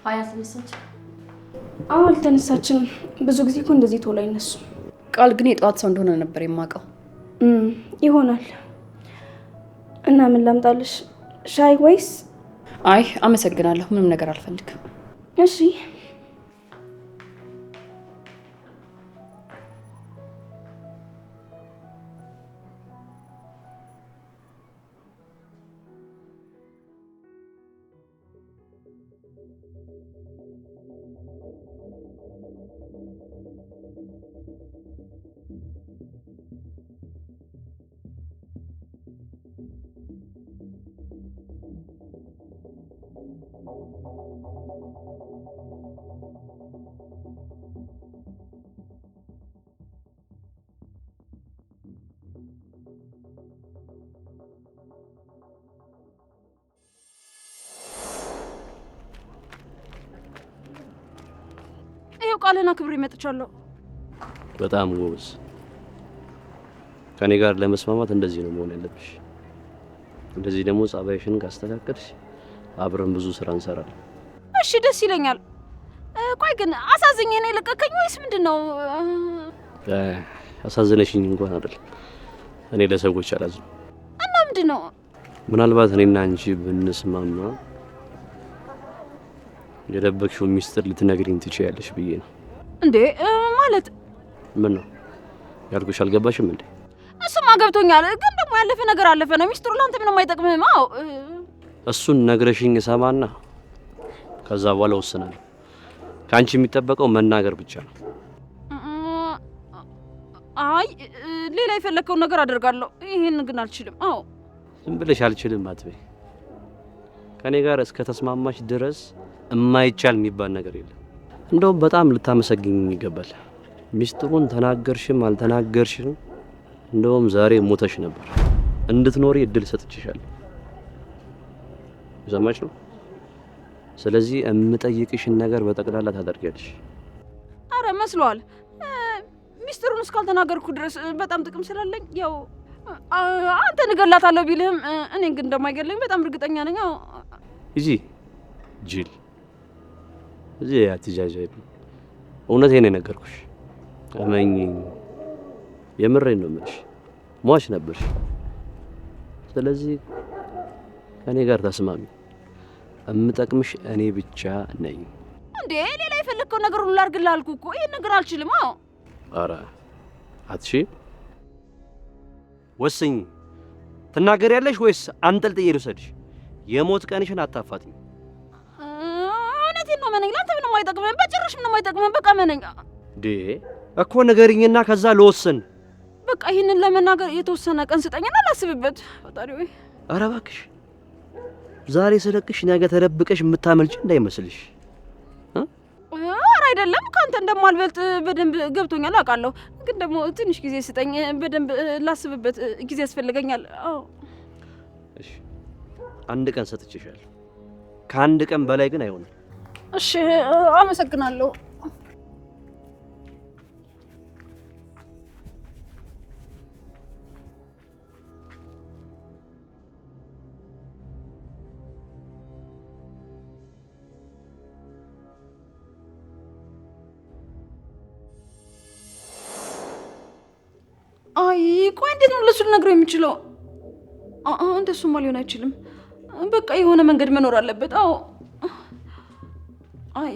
አያስነሳች? አዎ አልተነሳችም። ብዙ ጊዜ እኮ እንደዚህ ቶሎ አይነሱም። ቃል ግን የጠዋት ሰው እንደሆነ ነበር የማውቀው። ይሆናል። እና ምን ላምጣልሽ? ሻይ ወይስ? አይ አመሰግናለሁ፣ ምንም ነገር አልፈልግም። እሺ ቃልና ክብር ይመጥቻለሁ። በጣም ጎበዝ። ከኔ ጋር ለመስማማት እንደዚህ ነው መሆን ያለብሽ። እንደዚህ ደግሞ ጸባይሽን ካስተካከልሽ አብረን ብዙ ስራ እንሰራለን። እሺ ደስ ይለኛል። ቆይ ግን አሳዝኜ ነው የለቀከኝ ወይስ ምንድነው? አሳዝነሽኝ እንኳን አይደለም። እኔ ለሰዎች አላዝንም። እና ምንድነው? ምናልባት እኔና አንቺ ብንስማማ የደበቅሽው ሚስጥር ልትነግሪኝ ትችያለሽ ብዬ ነው። እንዴ ማለት ምን ነው ያልኩሽ? አልገባሽም እንዴ? እሱማ ገብቶኛል፣ ግን ደግሞ ያለፈ ነገር አለፈ ነው። ሚስጥሩ ላንተ ምንም አይጠቅምህም። አዎ እሱን ነግረሽኝ እሰማና ከዛ በኋላ ወስናለሁ። ከአንቺ የሚጠበቀው መናገር ብቻ ነው። አይ ሌላ የፈለከውን ነገር አደርጋለሁ። ይሄን ግን አልችልም። አዎ ዝም ብለሽ አልችልም አትበይ። ከኔ ጋር እስከ ተስማማሽ ድረስ የማይቻል የሚባል ነገር የለም። እንደውም በጣም ልታመሰግኝ ይገባል። ሚስጥሩን ተናገርሽም አልተናገርሽም እንደውም ዛሬ ሞተሽ ነበር። እንድትኖሪ እድል ሰጥቼሻለሁ። ሰማሽ ነው? ስለዚህ የምጠይቅሽን ነገር በጠቅላላ ታደርጊያለሽ። አረ መስሏል። ሚስጥሩን እስካልተናገርኩ ድረስ በጣም ጥቅም ስላለኝ ያው አንተ ንገላታለሁ ቢልህም እኔ ግን እንደማይገለኝ በጣም እርግጠኛ ነኝ። አዎ ጅል እዚህ አትጃጃቢ። እውነቴን ነው የነገርኩሽ። እመኚኝ፣ የምሬን ነው የምልሽ። ሟች ነበርሽ። ስለዚህ ከኔ ጋር ተስማሚ። እምጠቅምሽ እኔ ብቻ ነኝ። እንዴ ሌላ የፈለከው ነገር ሁሉ አድርግልህ አልኩህ እኮ። ይሄን ነገር አልችልም። አዎ ኧረ አትሺ። ወስኝ። ትናገሪያለሽ ወይስ አንጠልጥዬ ልውሰድሽ? የሞት ቀንሽን አታፋትኝ። እውነቴን ነው መነኝ። ላንተ ምንም አይጠቅምህም፣ በጭራሽ ምንም አይጠቅምህም። በቃ መነኝ እንዴ እኮ ንገሪኝና ከዛ ልወስን። በቃ ይሄንን ለመናገር የተወሰነ ቀን ስጠኝና ላስብበት። ፈጣሪ ወይ ኧረ እባክሽ ዛሬ ስለቅሽ ነገ ተደብቀሽ የምታመልጭ እንዳይመስልሽ። ኧረ አይደለም፣ ካንተ እንደማልበልጥ በደንብ ገብቶኛል፣ አውቃለሁ። ግን ደግሞ ትንሽ ጊዜ ስጠኝ፣ በደንብ ላስብበት ጊዜ ያስፈልገኛል። አዎ እሺ፣ አንድ ቀን ሰጥቼሻለሁ። ከአንድ ቀን በላይ ግን አይሆንም። እሺ አመሰግናለሁ። አይ ቆይ እንዴት ነው ለሱ ልነግረው የምችለው? እንደሱማ ሊሆን አይችልም። በቃ የሆነ መንገድ መኖር አለበት። አዎ አይ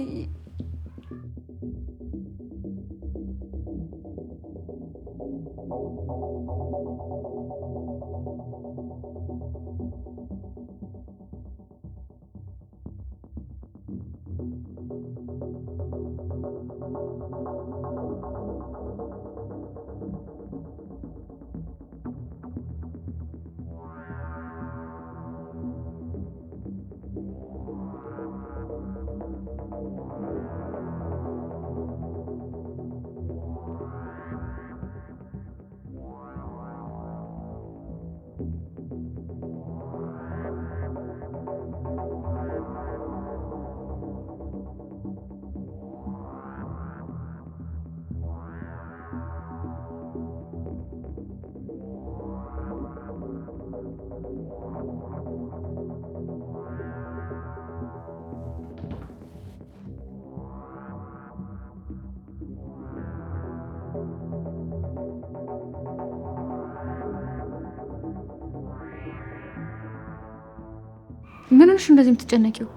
ምን ሆነሽ እንደዚህ የምትጨነቂው?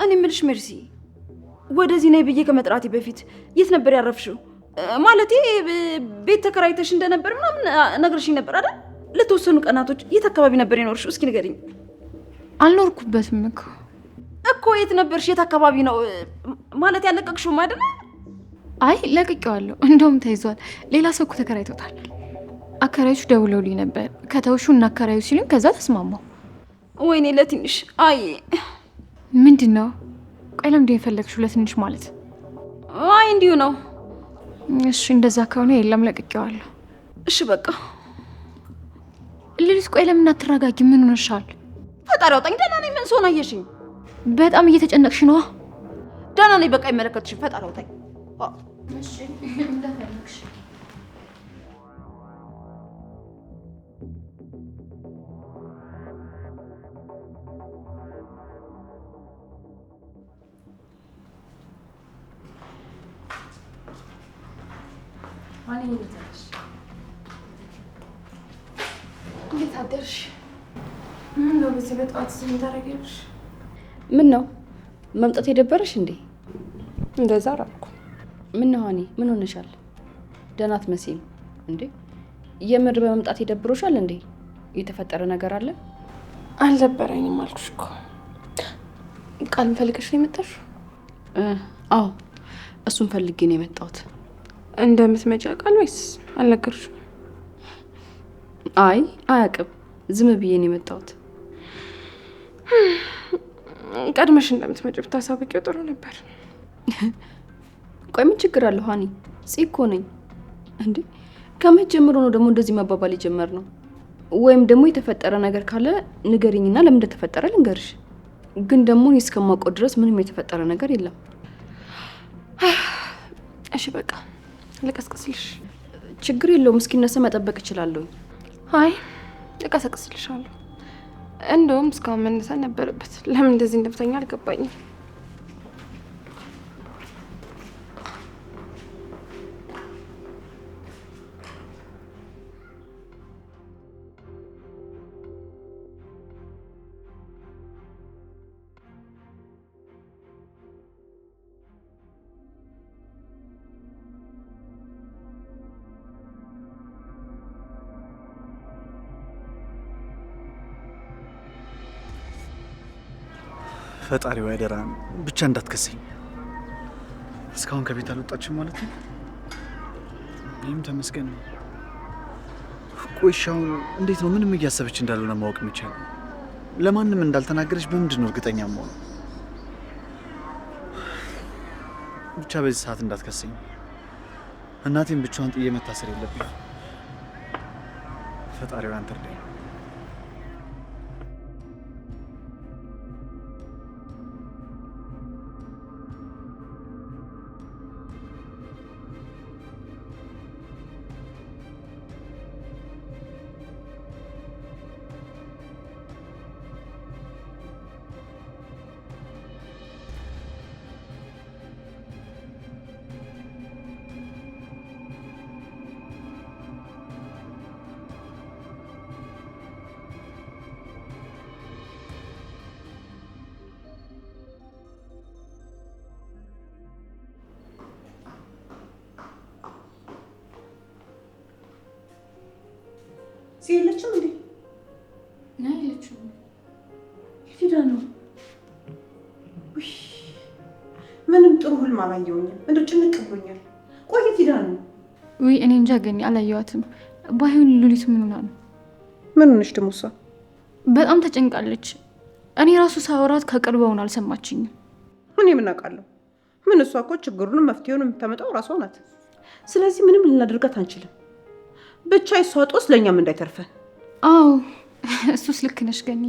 እኔ የምልሽ ሜርሲ፣ ወደዚህ ነይ ብዬ ከመጥራቴ በፊት የት ነበር ያረፍሽው? ማለቴ ቤት ተከራይተሽ እንደነበር ምናምን ነግረሽኝ ነበር አይደል? ለተወሰኑ ቀናቶች የት አካባቢ ነበር የኖርሽው? እስኪ ንገሪኝ። አልኖርኩበትም እኮ የት ነበርሽ? የት አካባቢ ነው ማለት ያለቀቅሽው አይደል? አይ ለቅቄዋለሁ። እንደውም ተይዟል። ሌላ ሰው እኮ ተከራይቶታል። አከራዮቹ ደውለውልኝ ነበር ከተውሹ እና አከራዩ ሲሉኝ ከዛ ተስማማው። ወይኔ ለትንሽ። አይ ምንድን ነው? ቆይ ለምንድን ነው የፈለግሽው ለትንሽ ማለት? አይ እንዲሁ ነው። እሺ እንደዛ ከሆነ የለም ለቅቄዋለሁ። እሺ በቃ ልልስ። ቆይ ለምን አትረጋጊ? ምን ሆነሻል? ፈጣሪ አውጣኝ። ደህና ነኝ። ምን ሰው ነው አየሽኝ? በጣም እየተጨነቅሽ ነዋ። ደህና ነኝ። በቃ ይመለከትሽ። ፈጣሪ አውጣኝ። እሺ እንደፈለግሽ። እንዴት አደርሽ? ምን ነው በዚህ በጠዋት ዝም ታደርጊያለሽ? ምን ነው መምጣት የደበረሽ እንዴ? እንደዛ አላልኩ። ምን ነው ሀኒ፣ ምን ሆነሻል? ደህና አትመስይም እንዴ? የምር በመምጣት የደብሮሻል እንዴ? የተፈጠረ ነገር አለ? አልደበረኝም አልኩሽ እኮ። ቃል ፈልገሽ ነው የመጣሽው? አዎ እሱን ፈልጌ ነው የመጣሁት። እንደምትመጪ ቃል ወይስ አልነገርሽም? አይ አያውቅም። ዝም ብዬ ነው የመጣሁት። ቀድመሽ እንደምትመጪ ብታሳውቂው ጥሩ ነበር። ቆይ ምን ችግር አለው ሀኒ? እኮ ነኝ እንዴ? ከመቼ ጀምሮ ነው ደግሞ እንደዚህ መባባል የጀመርነው? ወይም ደግሞ የተፈጠረ ነገር ካለ ንገሪኝና ለምን እንደተፈጠረ ልንገርሽ። ግን ደግሞ እኔ እስከማውቀው ድረስ ምንም የተፈጠረ ነገር የለም። እሺ በቃ ልቀስቅስልሽ? ችግር የለውም። እስኪነሳ መጠበቅ እችላለሁ። አይ ልቀሰቅስልሻለሁ። እንደውም እስካሁን መነሳት ነበረበት። ለምን እንደዚህ እንደምተኛ አልገባኝም። ፈጣሪ ወይ አደራን ብቻ እንዳትከሰኝ። እስካሁን ከቤት አልወጣችም ማለት ነው? ይህም ተመስገን ነው። ቆይሻው እንዴት ነው? ምንም እያሰበች እንዳልሆነ ማወቅ የሚቻለው? ለማንም እንዳልተናገረች በምንድን ነው እርግጠኛ መሆኑ? ብቻ በዚህ ሰዓት እንዳትከሰኝ። እናቴን ብቻዋን ጥዬ መታሰር የለብኝ። ፈጣሪ ወይ አንተ እርዳኝ። የለችም እንዴ? ነው የለችም። ሄዳ ነው። ምንም ጥሩ ህልም አላየሁኝም። እንደው ጭንቅ ብሎኛል። ቆየት ሄዳ ነው? ውይ እኔ እንጃ ገኒ፣ አላየኋትም። ባይሆን ሉሊት ምን ሆና ነው? ምን ሆነች ደግሞ እሷ? በጣም ተጨንቃለች። እኔ ራሱ ሳወራት ከቅርበውን አልሰማችኝም። እኔ ምን አውቃለሁ? ምን እሷ እኮ ችግሩንም መፍትሄውን የምታመጣው ራሷ ናት። ስለዚህ ምንም ልናደርጋት አንችልም። ብቻ የሷ ጦስ ለእኛም እንዳይተርፈን። አዎ እሱስ ልክ ነሽ ገኒ።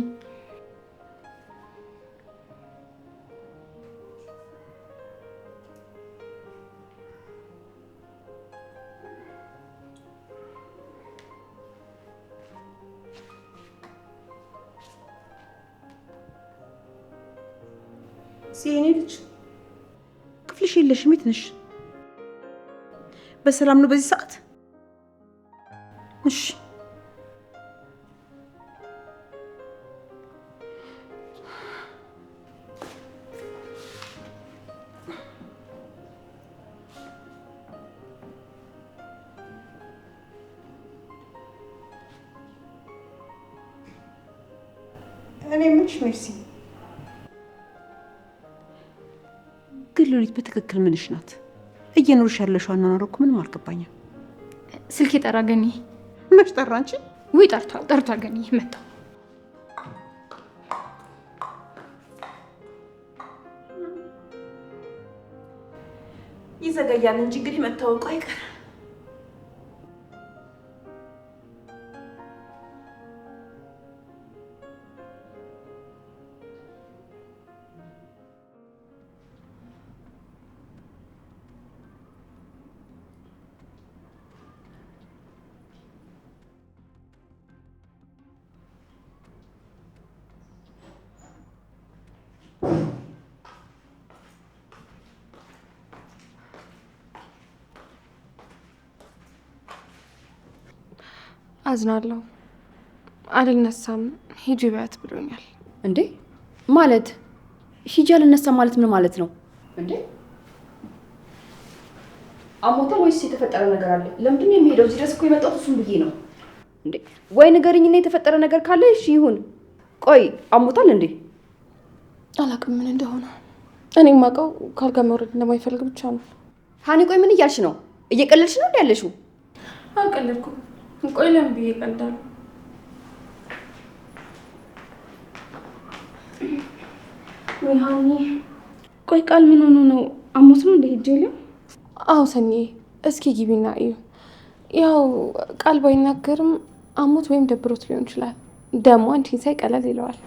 የኔ ልጅ ክፍልሽ የለሽም? የት ነሽ? በሰላም ነው በዚህ ሰዓት? እሺ እኔ ምንሽ ሜርሲ ግን ሉሊት በትክክል ምንሽ ናት? እየኖርሽ ያለሽው አኗኗር እኮ ምንም አልገባኝም። ስልክ ጠራ ገኒ። መች ጠራ አንቺ? ውይ ጠርቷል ገኒ መጣ። ይዘገያል እንጂ እንግዲህ መታወቁ አይቀር። አዝናለሁ። አልነሳም ሂጂ በያት ብሎኛል። እንዴ ማለት ሂጂ አልነሳም ማለት ምን ማለት ነው እንዴ? አሞታል ወይስ የተፈጠረ ነገር አለ? ለምንድን ነው የሚሄደው? እዚህ ድረስ እኮ የመጣሁት እሱን ብዬ ነው እንዴ። ወይ ንገሪኝና የተፈጠረ ነገር ካለ እሺ ይሁን። ቆይ አሞታል እንዴ? አላውቅም ምን እንደሆነ። እኔ የማውቀው ካልጋ መውረድ እንደማይፈልግ ብቻ ነው። ሀኒ ቆይ ምን እያልሽ ነው? እየቀለልሽ ነው እንዴ ያለሽው? አልቀለድኩም። ቆይ ለምን ብዬ እቀልዳለሁ? ሀኒ ቆይ ቃል ምን ሆኖ ነው? አሞት ነው እንደ ሂጅ የለም? አዎ ሰኒ እስኪ ግቢና እዩ። ያው ቃል ባይናገርም አሞት ወይም ደብሮት ሊሆን ይችላል። ደግሞ አንቺን ሳይ ቀለል ይለዋል።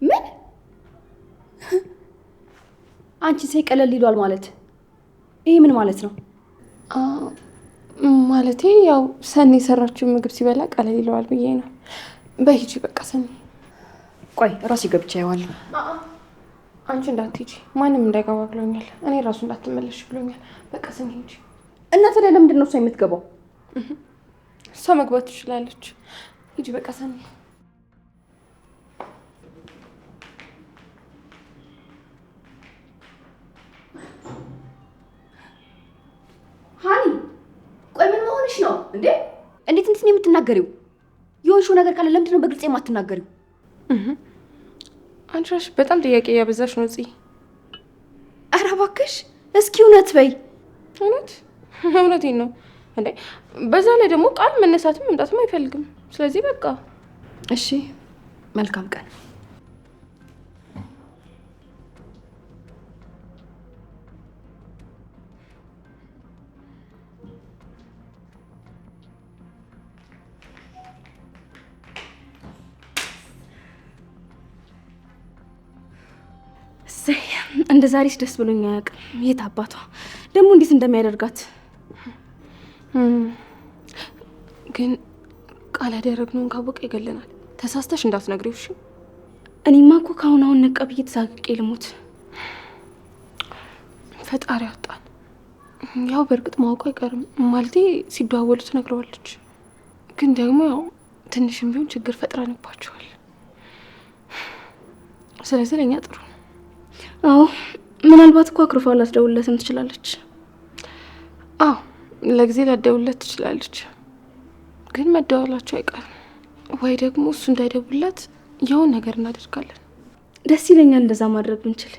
ምን አንቺን ሳይ ቀለል ይለዋል ማለት ይሄ ምን ማለት ነው? ማለቴ ያው ሰኒ የሰራችው ምግብ ሲበላ ቀለል ይለዋል ብዬ ነው። በሂጂ በቃ ሰኒ። ቆይ ራሴ ገብቼ አየዋለሁ። አንቺ እንዳትሄጂ ማንም እንዳይገባ ብሎኛል። እኔ ራሱ እንዳትመለሽ ብሎኛል። በቃ ሰኒ ሂጂ። እና ታዲያ ለምንድን ነው እሷ የምትገባው? እሷ መግባት ትችላለች። ሂጂ በቃ ሰኒ። ሀኒ ቆይ ምን መሆንሽ ነው እንዴ? እንዴት እንትን የምትናገሪው? የሆንሽው ነገር ካለ ለምንድን ነው በግልጽ የማትናገሪው? አንቺ እራስሽ በጣም ጥያቄ እያበዛሽ ነው ጽይ። ኧረ እባክሽ እስኪ እውነት በይ። እውነቴን ነው እንዴ። በዛ ላይ ደግሞ ቃል መነሳትም መምጣትም አይፈልግም። ስለዚህ በቃ እሺ መልካም ቀን። እንደ ዛሬስ ደስ ብሎኝ አያውቅም። የት አባቷ ደግሞ እንዴት እንደሚያደርጋት ግን ቃል ያደረግነውን ካወቀ ይገለናል። ተሳስተሽ እንዳትነግሪው እሺ? እኔማ እኮ ከአሁን አሁን ነቃ ብዬ ተሳቅቄ ልሞት። ፈጣሪ ያወጣል። ያው በእርግጥ ማወቁ አይቀርም። ማለቴ ሲደዋወሉ ትነግረዋለች። ግን ደግሞ ያው ትንሽም ቢሆን ችግር ፈጥረንባቸዋል። ስለዚህ ለእኛ ጥሩ ነው። አዎ ምናልባት እኮ አክርፋ ላትደውልለትም ትችላለች። አዎ ለጊዜ ላትደውልለት ትችላለች። ግን መደወላቸው አይቀርም። ወይ ደግሞ እሱ እንዳይደውልለት የሆነ ነገር እናደርጋለን። ደስ ይለኛል እንደዛ ማድረግ ብንችል።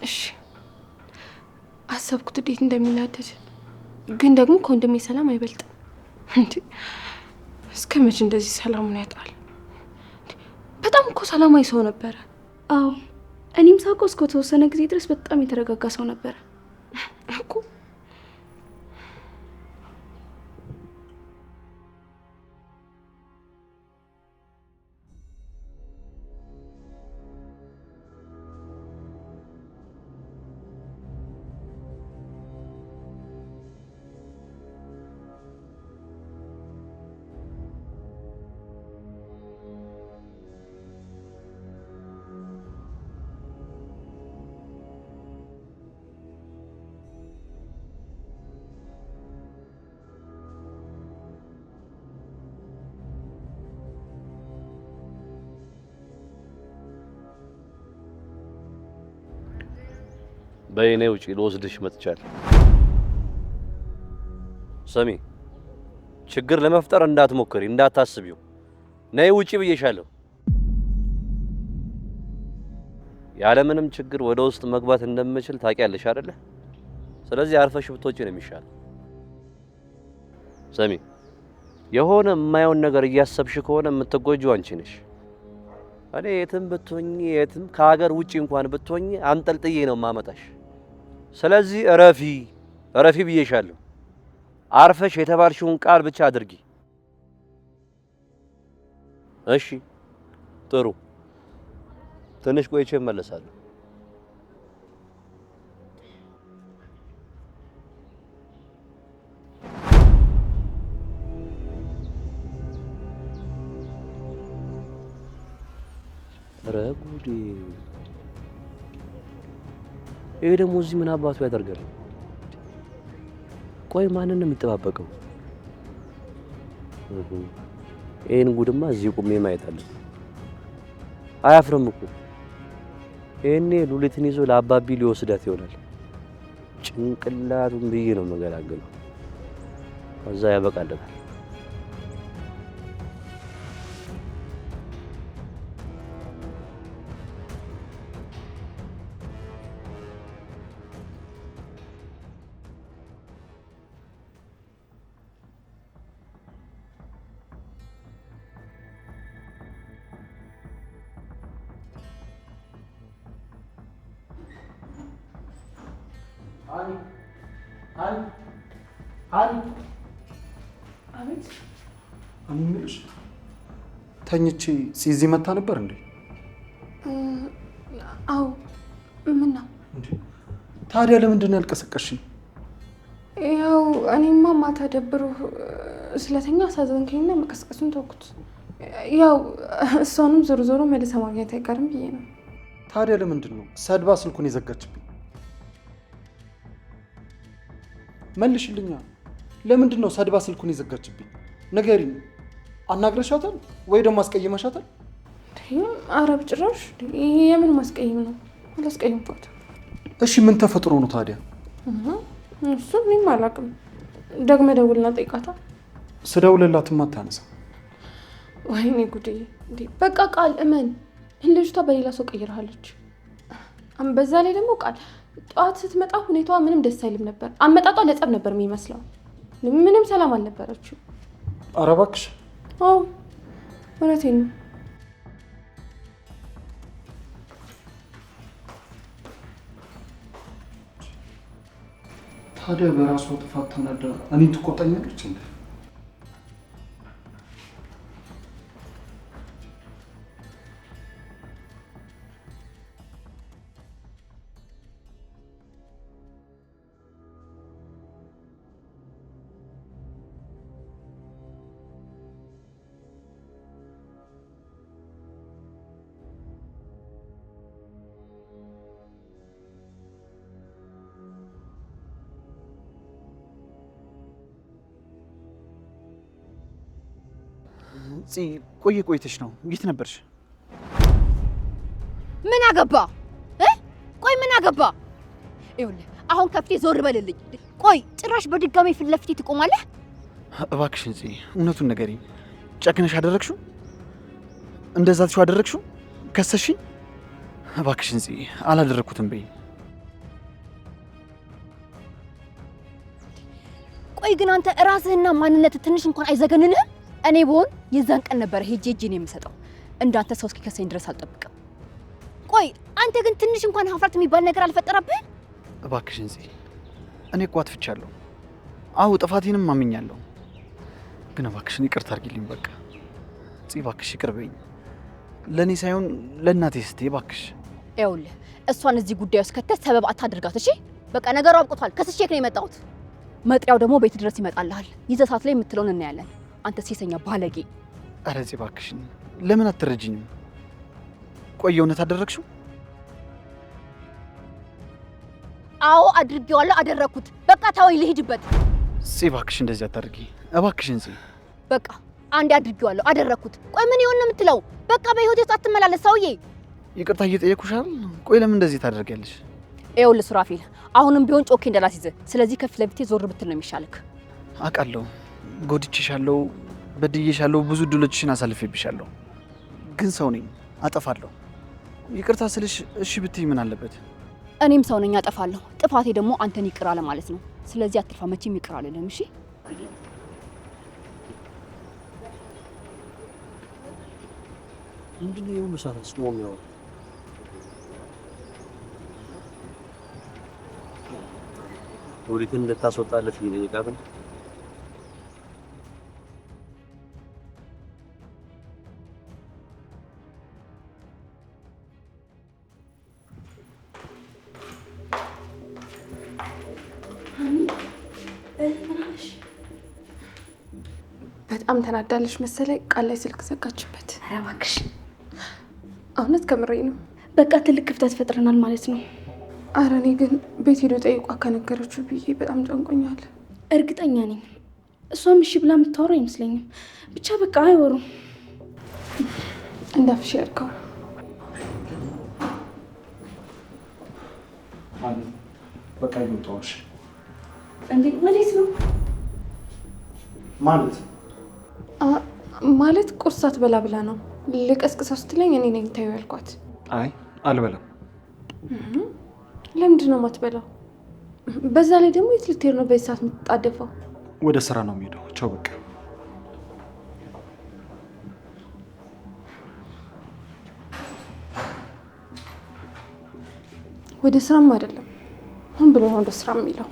እሺ አሰብኩት እንዴት እንደሚናደድ። ግን ደግሞ ከወንድሜ ሰላም አይበልጥም እንዴ። እስከ መቼ እንደዚህ ሰላሙን ያጣል? በጣም እኮ ሰላማዊ ሰው ነበረ። አዎ እኔም ሳውቀው እስከ ተወሰነ ጊዜ ድረስ በጣም የተረጋጋ ሰው ነበረ እኮ። በእኔ ውጪ ልወስድሽ መጥቻለሁ። ሰሚ ችግር ለመፍጠር እንዳትሞክሪ፣ እንዳታስቢው። ነይ ውጪ ብዬሻለሁ። ያለምንም ችግር ወደ ውስጥ መግባት እንደምችል ታውቂያለሽ አይደለ? ስለዚህ አርፈሽ ብትወጪ ነው የሚሻለው። ሰሚ፣ የሆነ የማየውን ነገር እያሰብሽ ከሆነ የምትጎጂው አንቺ ነሽ። እኔ የትም ብትሆኚ የትም ከሀገር ውጪ እንኳን ብትሆኚ አንጠልጥዬ ነው ማመጣሽ። ስለዚህ እረፊ ብዬሻለሁ። አርፈሽ የተባልሽውን ቃል ብቻ አድርጊ። እሺ? ጥሩ። ትንሽ ቆይቼ እመለሳለሁ። ረጉዲ ይሄ ደግሞ እዚህ ምን አባቱ ያደርጋል? ቆይ ማንን ነው የሚጠባበቀው? ይሄን ጉድማ እዚህ ቁሜ ማየት አለ። አያፍርም እኮ ይሄኔ ሉሊትን ይዞ ለአባቢ ሊወስዳት ይሆናል። ጭንቅላቱን ብዬ ነው መገላገሉ። ከዛ ያበቃለታል። አቤት። እኔ የምልሽ ተኝቼ ሲዚ መታ ነበር እንዴ? አዎ። ምን ነው እንዴ? ታዲያ ለምንድን ነው ያልቀሰቀሽኝ? ያው እኔማ ማታ ደብሮ ስለተኛ አሳዘንከኝና መቀስቀሱን ተውኩት። ያው እሷንም ዞሮ ዞሮ መልሰ ማግኘት አይቀርም ብዬ ነው። ታዲያ ለምንድን ነው ሰድባ ስልኩን የዘጋችብኝ? መልሽልኛ። ለምንድን ነው ሰድባ ስልኩን የዘጋችብኝ? ንገሪኝ። አናግረሻታል ወይ ደግሞ አስቀይመሻታል? ኧረ በጭራሽ። የምን ማስቀይም ነው? አላስቀይምኳትም። እሺ ምን ተፈጥሮ ነው ታዲያ? እሱ እኔም አላውቅም። ደግመህ ደውልና ጠይቃታ። ስደውልላትማ አታነሳ። ወይኔ ጉዴ! በቃ ቃል እመን፣ ልጅቷ በሌላ ሰው ቀይራለች። በዛ ላይ ደግሞ ቃል ጠዋት ስትመጣ ሁኔታዋ ምንም ደስ አይልም ነበር። አመጣጧ ለጸብ ነበር የሚመስለው። ምንም ሰላም አልነበረችው። ኧረ እባክሽ። አዎ እውነቴን ነው። ታዲያ በራሷ ጥፋት ተናዳ እኔን ትቆጣኛለች እንዴ? ቆይተሽ ነው? የት ነበርሽ? ምን አገባ? ቆይ ምን አገባ? ይኸውልህ አሁን ከፍቴ ዞር በልልኝ። ቆይ ጭራሽ በድጋሚ ፊት ለፊቴ ትቆማለህ? እባክሽን ጽ እውነቱን ንገሪኝ። ጨክነሽ አደረግሽው? እንደዛ ትሽው አደረግሽው? ከሰሽኝ? እባክሽን ጽ አላደረኩትም በይ። ቆይ ግን አንተ ራስህና ማንነት ትንሽ እንኳን አይዘገንንህም? እኔ ብሆን የዛን ቀን ነበር ሄጄ እጄን የምሰጠው። እንዳንተ ሰው እስኪከሰኝ ድረስ አልጠብቅም። ቆይ አንተ ግን ትንሽ እንኳን ሀፍረት የሚባል ነገር አልፈጠረብህም? እባክሽን ጽ እኔ እኮ አጥፍቻለሁ። አዎ ጥፋቴንም አምኛለሁ። ግን እባክሽን ይቅርታ አድርጊልኝ። በቃ ጽ እባክሽ ይቅር በይኝ። ለእኔ ሳይሆን ለእናቴ ስትይ እባክሽ። ይኸውልህ እሷን እዚህ ጉዳይ ውስጥ ከተህ ሰበብ አታድርጋት እሺ? በቃ ነገሩ አብቅቷል። ከስቼክ ነው የመጣሁት። መጥሪያው ደግሞ ቤት ድረስ ይመጣልሃል። ይዘህ ሰዓት ላይ የምትለውን እናያለን። አንተ ሴሰኛ ባለጌ። ኧረ ጽ እባክሽን ለምን አትረጂኝም? ቆይ የእውነት አደረግሽው? አዎ አድርጌዋለሁ፣ አደረኩት። በቃ ተወኝ ልሂድበት። ጽ እባክሽ እንደዚህ አታድርጊ እባክሽን ጽ። በቃ አንዴ አድርጌዋለሁ፣ አደረኩት። ቆይ ምን ይሆን ነው የምትለው? በቃ በህይወቴ ውስጥ አትመላለስ ሰውዬ። ይቅርታ እየጠየኩሽ አይደል? ቆይ ለምን እንደዚህ ታደርጊያለሽ? ይኸውልህ ሱራፌል፣ አሁንም ቢሆን ጮኬ እንዳላስይዝህ። ስለዚህ ከፊት ለፊቴ ዞር ብትል ነው የሚሻልክ። አውቃለሁ፣ ጎድቼሻለሁ፣ በድዬሻለሁ፣ ብዙ እድሎችሽን አሳልፌብሻለሁ። ግን ሰው ነኝ፣ አጠፋለሁ። ይቅርታ ስልሽ እሺ ብትይ ምን አለበት? እኔም ሰው ነኝ፣ አጠፋለሁ። ጥፋቴ ደግሞ አንተን ይቅር አለ ማለት ነው። ስለዚህ አትልፋ፣ መቼም ይቅር አልልህም። እሺ ምንድነው የሁሉ ሰዓት አስቆሞ የሚያወራው? ኦዲትን ልታስወጣለት እየጠየቃት ነው። በጣም ተናዳለች መሰለኝ። ቃል ላይ ስልክ ዘጋችበት። ኧረ እባክሽ እውነት ከምሬ ነው። በቃ ትልቅ ክፍተት ፈጥረናል ማለት ነው። ኧረ እኔ ግን ቤት ሄዶ ጠይቋ ከነገረችው ብዬ በጣም ጨንቆኛል። እርግጠኛ ነኝ እሷም እሺ ብላ የምታወራ አይመስለኝም። ብቻ በቃ አይወሩም። እንዳፍሽ ያድርገው። በቃ ይወጣውሽ እንዴ ወዴት ነው ማለት? ማለት ቁርስ ሳትበላ ብላ ነው ልቀስቅሰው ስትለኝ እኔ ነኝ ታዩ ያልኳት። አይ አልበላም። ለምንድን ነው የማትበላው? በዛ ላይ ደግሞ የት ልትሄድ ነው በዚህ ሰዓት የምትጣደፈው? ወደ ስራ ነው የሚሄደው። ቻው በቃ። ወደ ስራም አይደለም ምን ብሎ ነው ወደ ስራ የሚለው?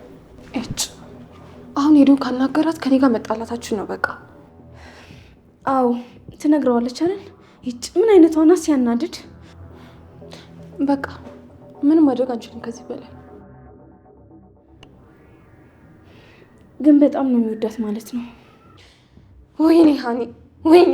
እጭ አሁን ሄዶ ካናገራት ከኔ ጋር መጣላታችሁ ነው በቃ። አዎ ትነግረዋለች አይደል? ይጭ ምን አይነት ሆና ሲያናድድ። በቃ ምንም ማድረግ አንችልም ከዚህ በላይ። ግን በጣም ነው የሚወዳት ማለት ነው። ወይኔ ሃኒ ወይኔ።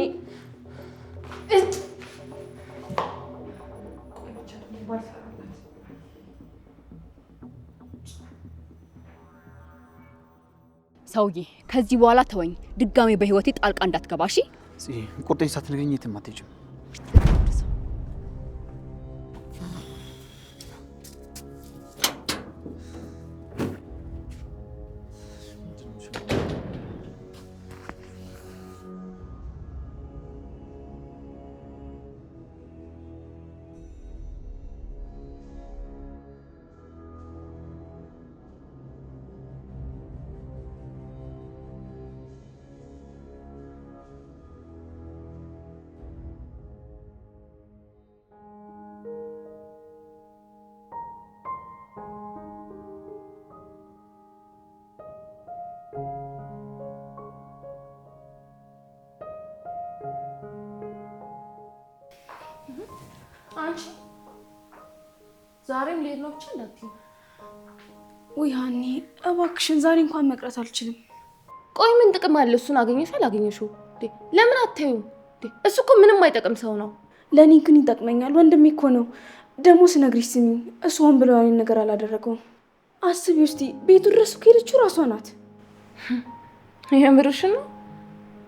ሰውዬ ከዚህ በኋላ ተወኝ። ድጋሜ በህይወቴ ጣልቃ እንዳትገባ እሺ? ቁርጠኝ ሳትነግረኝ የትም አትሄጂም። አንቺ ዛሬም ልሄድ ነው ብቻ እንዳትዪ። ውይ ሀኒ እባክሽን ዛሬ እንኳን መቅረት አልችልም። ቆይ ምን ጥቅም አለ? እሱን አገኘሽ አላገኘሽው ለምን አታዩም? እሱ እኮ ምንም አይጠቅም ሰው ነው። ለእኔ ግን ይጠቅመኛል። ወንድሜ እኮ ነው። ደግሞ ስነግሪሽ ስሚ፣ እሱ ሆን ብሎ ያለኝ ነገር አላደረገውም። አስቢ ውስቲ ቤቱ ድረስ ከሄደችው ራሷ ናት። የምርሽን ነው?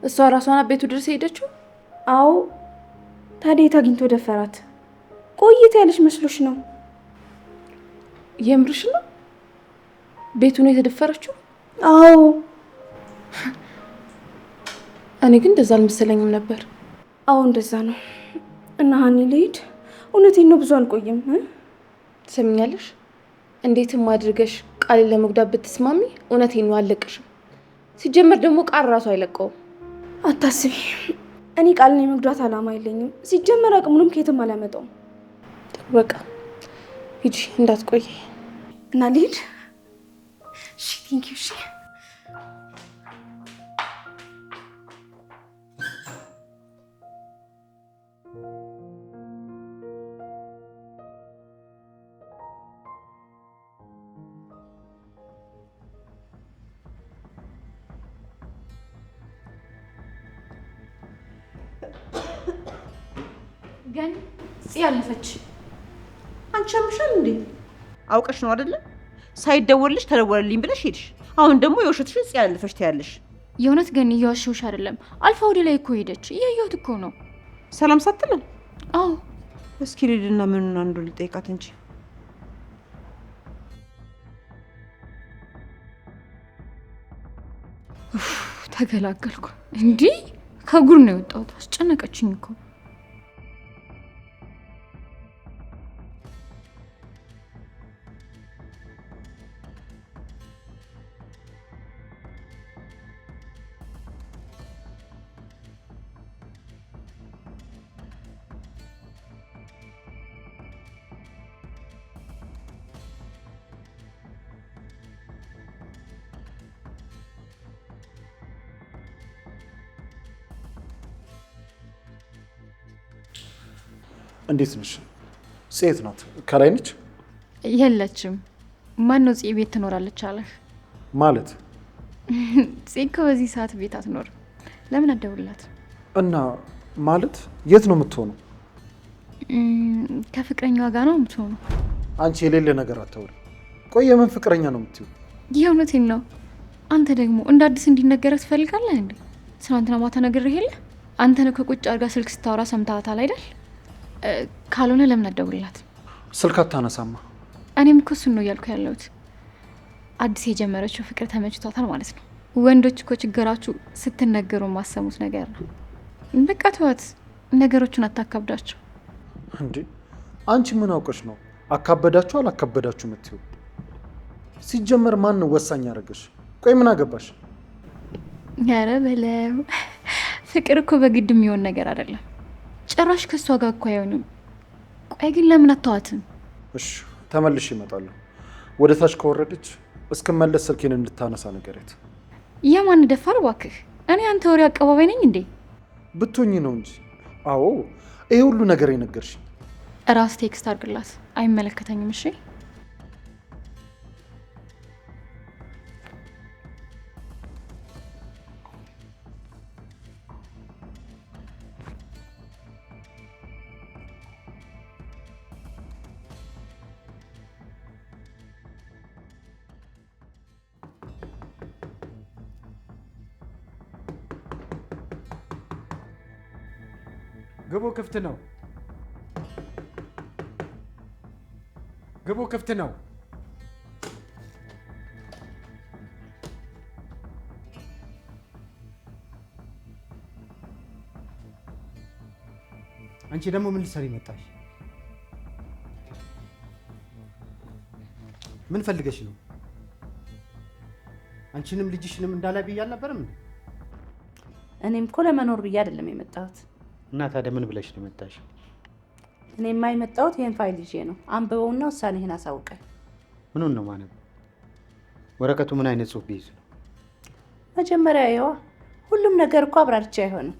እሷ ራሷ ናት ቤቱ ድረስ ሄደችው? አዎ። ታዲያ የት አግኝቶ ደፈራት? ቆይት ያለሽ መስሎሽ ነው? የምርሽን ነው? ቤቱ ነው የተደፈረችው? አዎ። እኔ ግን እንደዛ አልመሰለኝም ነበር። አዎ እንደዛ ነው። እና ሀኒ ልሂድ። እውነቴን ነው፣ ብዙ አልቆይም። ትሰሚኛለሽ? እንዴትም አድርገሽ ቃልን ለመጉዳት ብትስማሚ እውነቴን ነው አልለቅሽም። ሲጀመር ደግሞ ቃል ራሱ አይለቀውም። አታስቢ፣ እኔ ቃልን የመጉዳት አላማ የለኝም። ሲጀመር አቅሙንም ከየትም አላመጣውም። በቃ ሂጂ እንዳትቆይ። እና ልሂድ? እሺ ቴንኪው። እሺ ግን ያለፈች አንቺ አምሻል እንዴ? አውቀሽ ነው አይደለ? ሳይደወልልሽ ተደወለልኝ ብለሽ ሄድሽ። አሁን ደግሞ የውሸትሽን ያለፈች ትያለሽ። የእውነት ግን እየዋሸሁሽ አይደለም። አልፋ ወደ ላይ እኮ ሄደች። እያየሁት እኮ ነው። ሰላም ሳትለን? አዎ። እስኪ ልሂድና ምኑን አንዱ ልጠይቃት እንጂ። ተገላገልኩ። እንዲህ ከጉር ነው የወጣሁት። አስጨነቀችኝ እኮ። እንዴት ነሽ? ሴት ናት ከላይ ነች? የለችም። ማን ነው ጽ ቤት ትኖራለች አለህ? ማለት ጽ እኮ በዚህ ሰዓት ቤት አትኖርም። ለምን አደውላት? እና ማለት የት ነው የምትሆነው? ከፍቅረኛዋ ጋር ነው የምትሆነው። አንቺ የሌለ ነገር አታውሪ። ቆይ የምን ፍቅረኛ ነው የምትይው? የእውነቴን ነው። አንተ ደግሞ እንደ አዲስ እንዲነገረህ ትፈልጋለህ እንዴ? ትናንትና ማታ ነግሬህ የለ? አንተን ከቁጭ አድርጋ ስልክ ስታወራ ሰምታታል አይደል? ካልሆነ ለምን አደውላት? ስልክ አታነሳማ። እኔም እኮ እሱን ነው እያልኩ ያለሁት። አዲስ የጀመረችው ፍቅር ተመችቷታል ማለት ነው። ወንዶች እኮ ችግራችሁ ስትነገሩ የማሰሙት ነገር ነው። በቃ ተዋት፣ ነገሮቹን አታካብዳቸው። እንዴ አንቺ ምን አውቀሽ ነው አካበዳችሁ አላካበዳችሁ የምትይው? ሲጀመር ማን ነው ወሳኝ ያደረገሽ? ቆይ ምን አገባሽ? ኧረ በለው። ፍቅር እኮ በግድ የሚሆን ነገር አይደለም። ጭራሽ ከሷ ጋር እኮ አይሆንም። ቆይ ግን ለምን አተዋትም? እሺ ተመልሼ እመጣለሁ። ወደ ታች ከወረደች እስክመለስ ስልኬን እንድታነሳ ነገሬት። የማን ደፋር እባክህ። እኔ አንተ ወሬ አቀባባይ ነኝ እንዴ? ብትሆኚ ነው እንጂ። አዎ ይሄ ሁሉ ነገር የነገርሽ ራስ ቴክስት አድርግላት። አይመለከተኝም። እሺ ግቡ፣ ክፍት ነው። ግቡ፣ ክፍት ነው። አንቺ ደግሞ ምን ልትሰሪ መጣሽ? ምን ፈልገሽ ነው? አንቺንም ልጅሽንም እንዳላይ ብዬ አልነበረም እንዴ? እኔም እኮ ለመኖር ብዬ አይደለም የመጣሁት። እና ታዲያ ምን ብለሽ ነው የመጣሽ? እኔማ የመጣሁት ይሄን ፋይል ይዤ ነው። አንብበውና ውሳኔህን አሳውቀኝ። ምኑን ነው ማነው? ወረቀቱ ምን አይነት ጽሑፍ ቢይዝ ነው? መጀመሪያ ይዋ ሁሉም ነገር እኮ አብራርቻ አይሆንም።